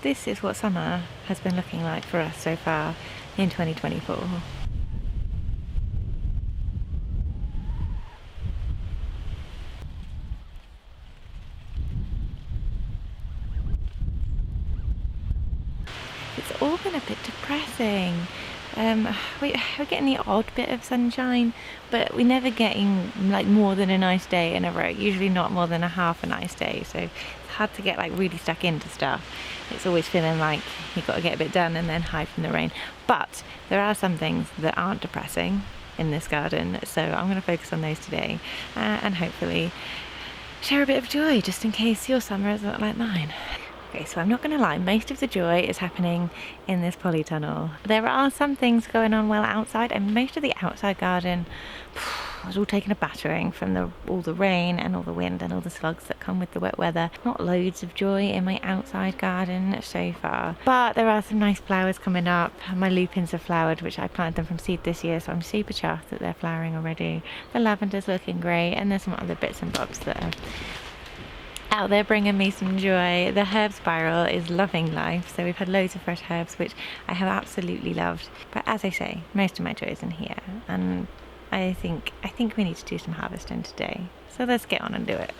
this is what summer has been looking like for us so far in 2024. It's all been a bit depressing. We're getting the odd bit of sunshine, but we're never getting like more than a nice day in a row, usually not more than a half a nice day, so it's hard to get like really stuck into stuff. It's always feeling like you've got to get a bit done and then hide from the rain. But there are some things that aren't depressing in this garden, so I'm going to focus on those today and hopefully share a bit of joy just in case your summer is not like mine. Okay, so I'm not going to lie, most of the joy is happening in this polytunnel. There are some things going on well outside, and most of the outside garden was all taking a battering from all the rain and all the wind and all the slugs that come with the wet weather. Not loads of joy in my outside garden so far, but there are some nice flowers coming up. My lupins have flowered, which I planted them from seed this year, so I'm super chuffed that they're flowering already. The lavender's looking great, and there's some other bits and bobs that are out there bringing me some joy. The herb spiral is loving life, so we've had loads of fresh herbs, which I have absolutely loved. But as I say, most of my joy is in here, and I think we need to do some harvesting today. So let's get on and do it.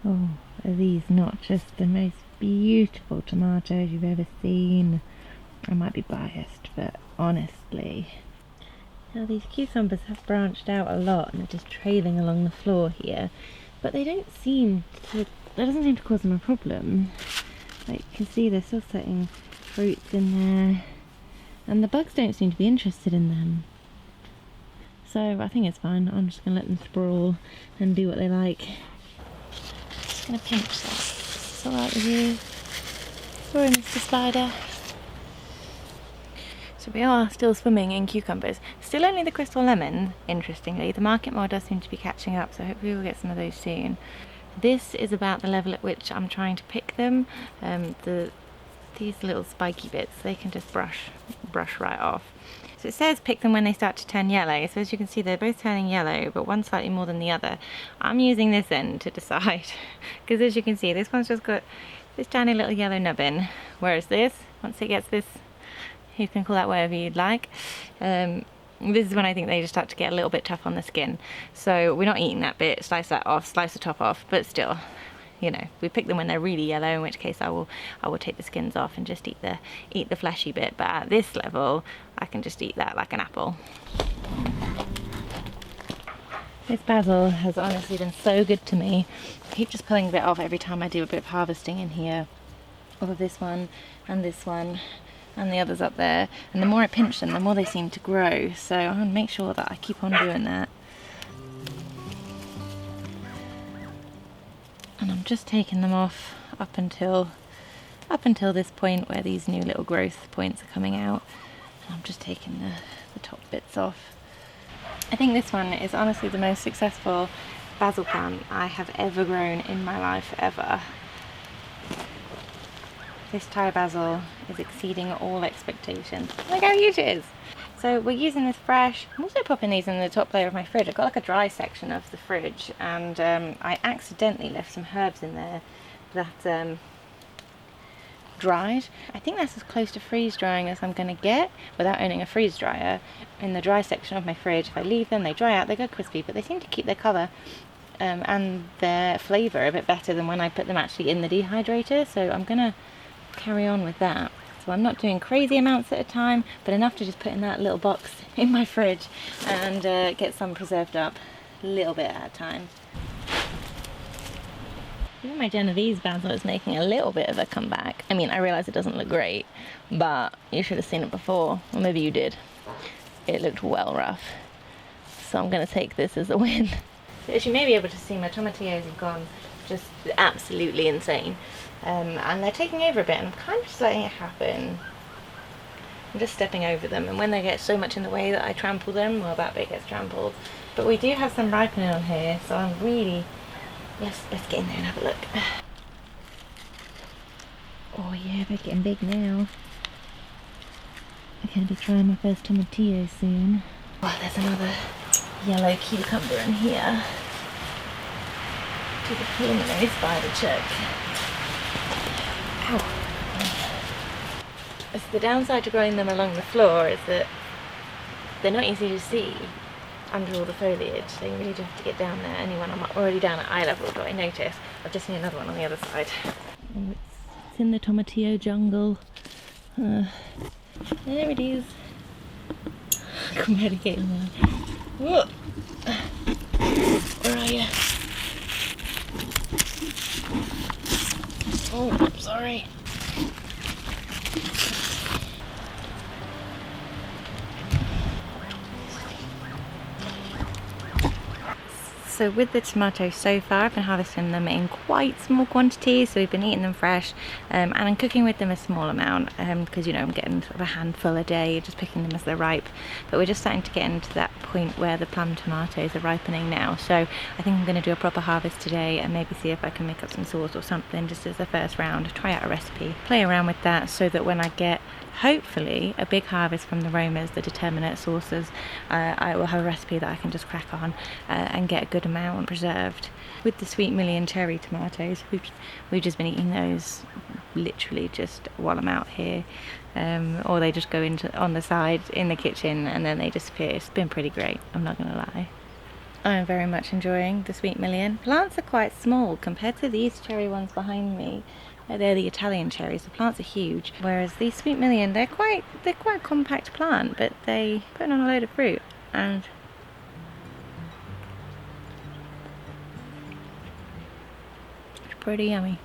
Oh, are these not just the most beautiful tomatoes you've ever seen? I might be biased, but honestly. Now these cucumbers have branched out a lot and they're just trailing along the floor here, but that doesn't seem to cause them a problem. Like you can see they're still setting fruits in there, and the bugs don't seem to be interested in them. So I think it's fine. I'm just going to let them sprawl and do what they like. Just going to pinch that. It's alright with you? Sorry, Mr. Spider. So we are still swimming in cucumbers. Still only the crystal lemon, interestingly. The market more does seem to be catching up, so hopefully we'll get some of those soon. This is about the level at which I'm trying to pick them. These little spiky bits, they can just brush right off. So it says pick them when they start to turn yellow. So as you can see, they're both turning yellow, but one slightly more than the other. I'm using this end to decide, because as you can see, this one's just got this tiny little yellow nubbin, whereas this, once it gets this, you can call that whatever you'd like. This is when I think they just start to get a little bit tough on the skin. So we're not eating that bit, slice that off, slice the top off, but still, you know, we pick them when they're really yellow, in which case I will take the skins off and just eat the fleshy bit. But at this level, I can just eat that like an apple. This basil has honestly been so good to me. I keep just pulling a bit off every time I do a bit of harvesting in here. All of this one and this one and the others up there, and the more I pinch them, the more they seem to grow, so I'm going to make sure that I keep on doing that. And I'm just taking them off up until this point where these new little growth points are coming out, and I'm just taking the top bits off. I think this one is honestly the most successful basil plant I have ever grown in my life, ever. This Thai basil is exceeding all expectations. Look how huge it is! So we're using this fresh. I'm also popping these in the top layer of my fridge. I've got like a dry section of the fridge, and I accidentally left some herbs in there that dried. I think that's as close to freeze drying as I'm going to get without owning a freeze dryer. In the dry section of my fridge, if I leave them, they dry out, they go crispy, but they seem to keep their colour and their flavour a bit better than when I put them actually in the dehydrator, so I'm going to carry on with that. So I'm not doing crazy amounts at a time, but enough to just put in that little box in my fridge and get some preserved up a little bit at a time. Even my Genovese basil is making a little bit of a comeback. I mean, I realise it doesn't look great, but you should have seen it before, or maybe you did. It looked well rough. So I'm going to take this as a win. As you may be able to see, my tomatillos have gone just absolutely insane. And they're taking over a bit, and I'm kind of just letting it happen. I'm just stepping over them, and when they get so much in the way that I trample them, well, that bit gets trampled. But we do have some ripening on here, so I'm really... let's get in there and have a look. Oh yeah, they're getting big now. I'm going to be trying my first tomatillo soon. Oh, there's another yellow cucumber in here. Do the preliminary spider check. Ow. So the downside to growing them along the floor is that they're not easy to see under all the foliage. So you really do have to get down there. Only when I'm already down at eye level do I notice. I've just seen another one on the other side. Oh, it's in the tomatillo jungle. There it is. I'm ready to get in there. Whoa. Where are you? Oh, sorry. So with the tomatoes so far, I've been harvesting them in quite small quantities, so we've been eating them fresh, and I'm cooking with them a small amount, because you know, I'm getting sort of a handful a day, just picking them as they're ripe. But we're just starting to get into that point where the plum tomatoes are ripening now, so I think I'm going to do a proper harvest today and maybe see if I can make up some sauce or something just as the first round, try out a recipe, play around with that, so that when I get hopefully a big harvest from the Romas, the determinate sauces, I will have a recipe that I can just crack on and get a good amount preserved. With the Sweet Million cherry tomatoes, we've just been eating those literally just while I'm out here, or they just go into on the side in the kitchen and then they disappear. It's been pretty great, I'm not gonna lie. I am very much enjoying the Sweet Million. Plants are quite small compared to these cherry ones behind me. They're the Italian cherries. The plants are huge, whereas these Sweet Million, they're quite a compact plant, but they put on a load of fruit and it's pretty yummy.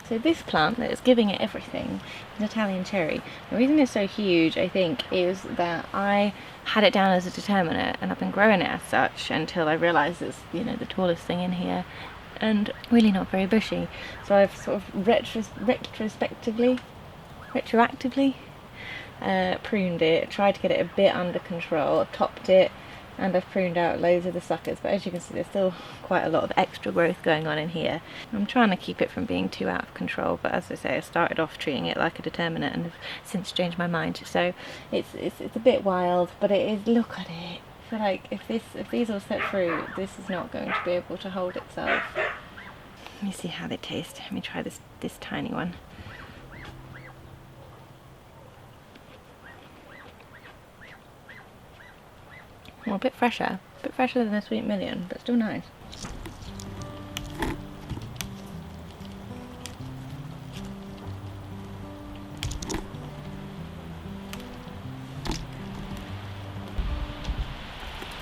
So this plant that is giving it everything, an Italian cherry, the reason it's so huge, I think, is that I had it down as a determinate and I've been growing it as such until I realised it's, you know, the tallest thing in here and really not very bushy. So I've sort of retroactively pruned it, tried to get it a bit under control. I've topped it and I've pruned out loads of the suckers, but as you can see there's still quite a lot of extra growth going on in here. I'm trying to keep it from being too out of control, but as I say, I started off treating it like a determinate and have since changed my mind. So it's a bit wild, but it is, look at it. I feel like if these all set through, this is not going to be able to hold itself. Let me see how they taste. Let me try this tiny one. Well, a bit fresher than the Sweet Million, but still nice.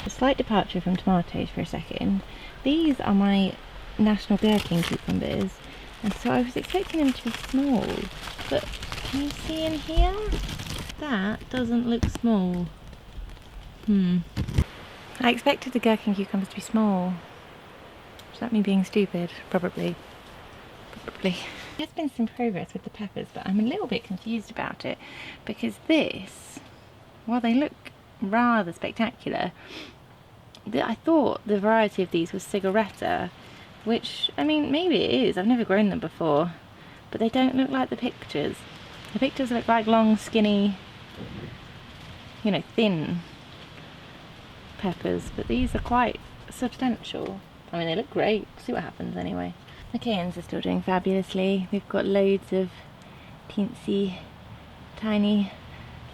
A slight departure from tomatoes for a second. These are my national gherkin cucumbers, and so I was expecting them to be small, but can you see in here? That doesn't look small. I expected the gherkin cucumbers to be small. Is that me being stupid? Probably. There's been some progress with the peppers, but I'm a little bit confused about it because this, while they look rather spectacular, I thought the variety of these was cigaretta, which, I mean, maybe it is. I've never grown them before, but they don't look like the pictures. The pictures look like long, skinny, you know, thin peppers, but these are quite substantial. I mean, they look great. See what happens anyway. The canes are still doing fabulously. We've got loads of teensy tiny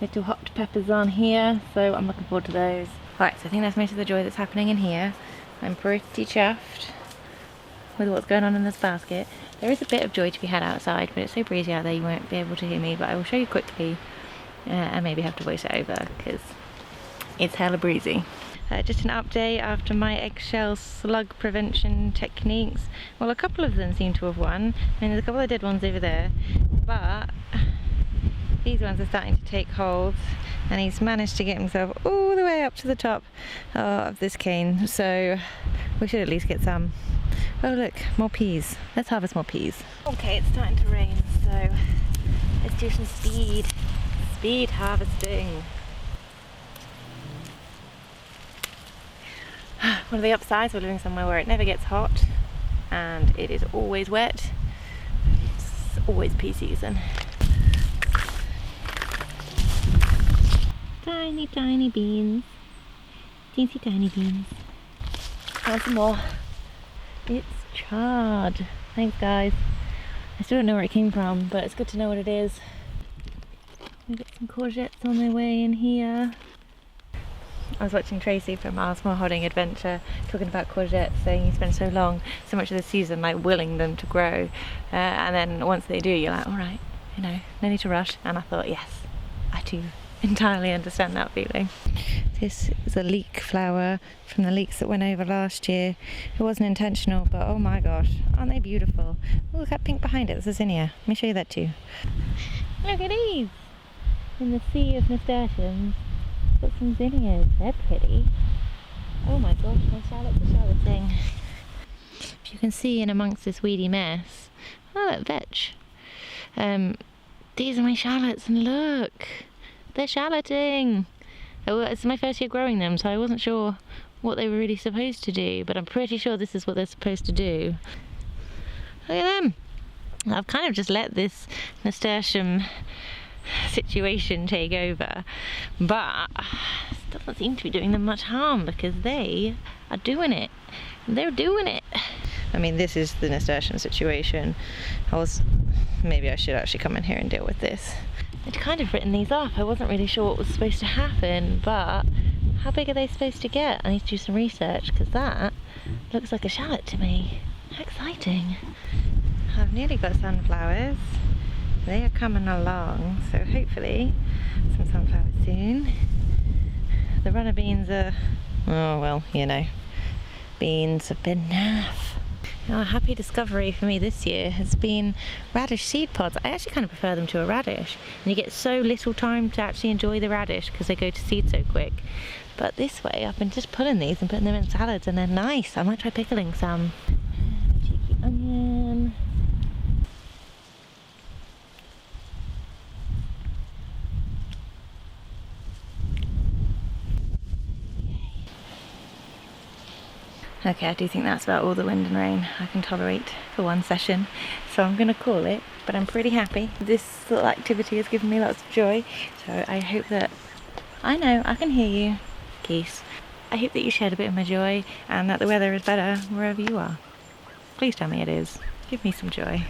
little hot peppers on here, so I'm looking forward to those. Right, so I think that's most of the joy that's happening in here. I'm pretty chuffed with what's going on in this basket. There is a bit of joy to be had outside, but it's so breezy out there you won't be able to hear me, but I will show you quickly and maybe have to voice it over because it's hella breezy. Just an update after my eggshell slug prevention techniques. Well, a couple of them seem to have won. I mean, there's a couple of dead ones over there, but these ones are starting to take hold, and he's managed to get himself all the way up to the top of this cane, so we should at least get some. Oh look, more peas. Let's harvest more peas. Okay, it's starting to rain, so Let's do some speed harvesting. One of the upsides of living somewhere where it never gets hot and it is always wet, it's always pea season. Tiny, tiny beans. Teensy tiny beans. And some more. It's chard. Thanks guys. I still don't know where it came from, but it's good to know what it is. We've got some courgettes on their way in here. I was watching Tracy from our Small Holding Adventure talking about courgettes, saying you spend so much of the season like willing them to grow, and then once they do you're like, alright, you know, no need to rush. And I thought, yes, I too entirely understand that feeling. This is a leek flower from the leeks that went over last year. It wasn't intentional, but oh my gosh, aren't they beautiful? Oh, look at pink behind it, there's a zinnia. Let me show you that too. Look at these! In the sea of nasturtiums, got some zinnias. They're pretty. Oh my gosh, my shallots are shallotting. If you can see in amongst this weedy mess, oh look, vetch. These are my shallots, and look! They're shallotting! Oh, it's my first year growing them, so I wasn't sure what they were really supposed to do, but I'm pretty sure this is what they're supposed to do. Look at them! I've kind of just let this nasturtium situation take over, but it doesn't seem to be doing them much harm because they are doing it. They're doing it! I mean, this is the nasturtium situation. Maybe I should actually come in here and deal with this. I'd kind of written these off. I wasn't really sure what was supposed to happen, but how big are they supposed to get? I need to do some research because that looks like a shallot to me. How exciting. I've nearly got sunflowers. They are coming along, so hopefully some sunflowers soon. The runner beans are, oh well, you know, beans have been naff. A happy discovery for me this year has been radish seed pods. I actually kind of prefer them to a radish, and you get so little time to actually enjoy the radish because they go to seed so quick. But this way I've been just pulling these and putting them in salads, and they're nice. I might try pickling some. Cheeky onion. Okay, I do think that's about all the wind and rain I can tolerate for one session, so I'm going to call it, but I'm pretty happy. This little activity has given me lots of joy, so I hope that, I know, I can hear you, geese. I hope that you shared a bit of my joy and that the weather is better wherever you are. Please tell me it is. Give me some joy.